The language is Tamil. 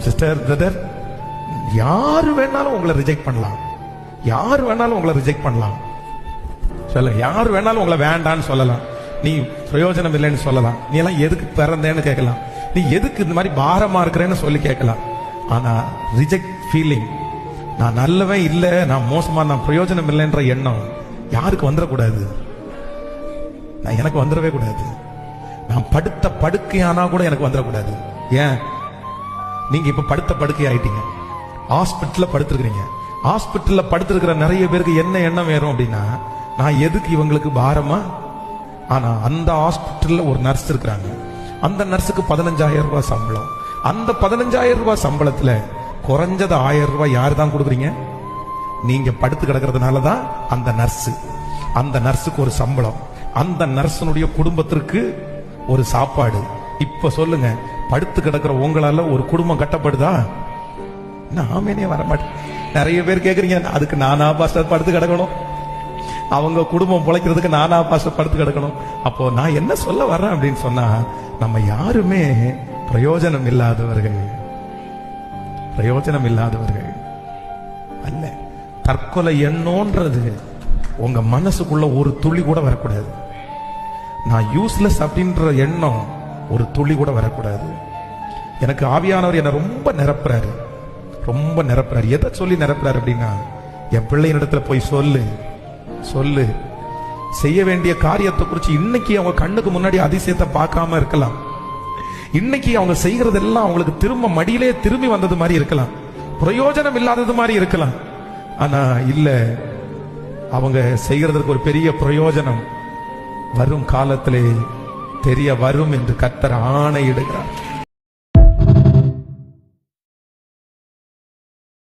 சிஸ்டர், பிரதர், யாரு வேணாலும் உங்களை ரிஜெக்ட் பண்ணலாம், யாரு வேணாலும் உங்களை ரிஜெக்ட் பண்ணலாம், சொல்ல யாரு வேணாலும் உங்களை வேண்டான்னு சொல்லலாம், நீ பிரயோஜனம் இல்லைன்னு சொல்லலாம், நீ எல்லாம் எதுக்கு பிறந்தேன்னு கேட்கலாம், நீ எதுக்கு இந்த மாதிரி பாரமா இருக்கிறேன்னு சொல்லி கேட்கலாம். ஆனா ரிஜெக்ட் ஃபீலிங், நான் நல்லவன் இல்ல, நான் மோசமா, நான் பிரயோஜனம் இல்லைன்ற எண்ணம் யாருக்கு வந்துடக்கூடாது, எனக்கு வந்துடவே கூடாது. நான் படுத்த படுக்கையானா கூட எனக்கு வந்துடக்கூடாது. ஏன்? நீங்க இப்ப படுத்த படுக்கை ஆயிட்டீங்க, ஹாஸ்பிட்டல்ல படுத்திருக்கிறீங்க. ஹாஸ்பிட்டல்ல படுத்திருக்கிற நிறைய பேருக்கு என்ன எண்ணம் வேறும் அப்படின்னா, நான் எதுக்கு இவங்களுக்கு பாரமா? ஆனா அந்த ஹாஸ்பிட்டல்ல ஒரு நர்ஸ் இருக்கிறாங்க, அந்த நர்ஸுக்கு 15,000 ரூபாய் சம்பளம். அந்த 15,000 ரூபாய் சம்பளத்துல குறைஞ்சது 1000 ரூபாய் யாரு தான் கொடுக்குறீங்க? நீங்க படுத்து கிடக்கிறதுனாலதான் அந்த நர்ஸுக்கு ஒரு சம்பளம், அந்த நர்ஸனுடைய குடும்பத்திற்கு ஒரு சாப்பாடு. இப்ப சொல்லுங்க, படுத்து கிடக்கிற உங்களால ஒரு குடும்பம் கட்டப்படுதா? நாமேனே வரமாட்டேன். நிறைய பேர் கேக்குறீங்க, அதுக்கு நானா பாஸ்டர் படுத்து கிடக்கணும், அவங்க குடும்பம் பிழைக்கிறதுக்கு நானா பாஸ்டர் படுத்து கிடக்கணும். அப்போ நான் என்ன சொல்ல வர்றேன் அப்படின்னு சொன்னா, நம்ம யாருமே பிரயோஜனம் இல்லாதவர்கள் அல்ல. தற்கொலை எண்ணோன்றது உங்க மனசுக்குள்ள ஒரு துளி கூட வரக்கூடாது. நான் யூஸ்லெஸ் அப்படின்ற எண்ணம் ஒரு துளி கூட வரக்கூடாது. எனக்கு ஆவியானவர் என்ன ரொம்ப நிரப்புறாரு. எதை சொல்லி நிரப்புறாரு அப்படின்னா, என் பிள்ளையினிடத்துல போய் சொல்லு, செய்ய வேண்டிய காரியத்தை குறிச்சு இன்னைக்கு அவங்க கண்ணுக்கு முன்னாடி அதிசயத்தை பார்க்காம இருக்கலாம், இன்னைக்கு அவங்க செய்யறதெல்லாம் அவங்களுக்கு திரும்ப மடியிலே திரும்பி வந்தது மாதிரி இருக்கலாம், பிரயோஜனம் இல்லாதது மாதிரி இருக்கலாம். ஆனா இல்ல, அவங்க செய்யறதுக்கு ஒரு பெரிய பிரயோஜனம் வரும் காலத்திலே தெரிய வரும் என்று கர்த்தர் ஆணையிடுகிறார்.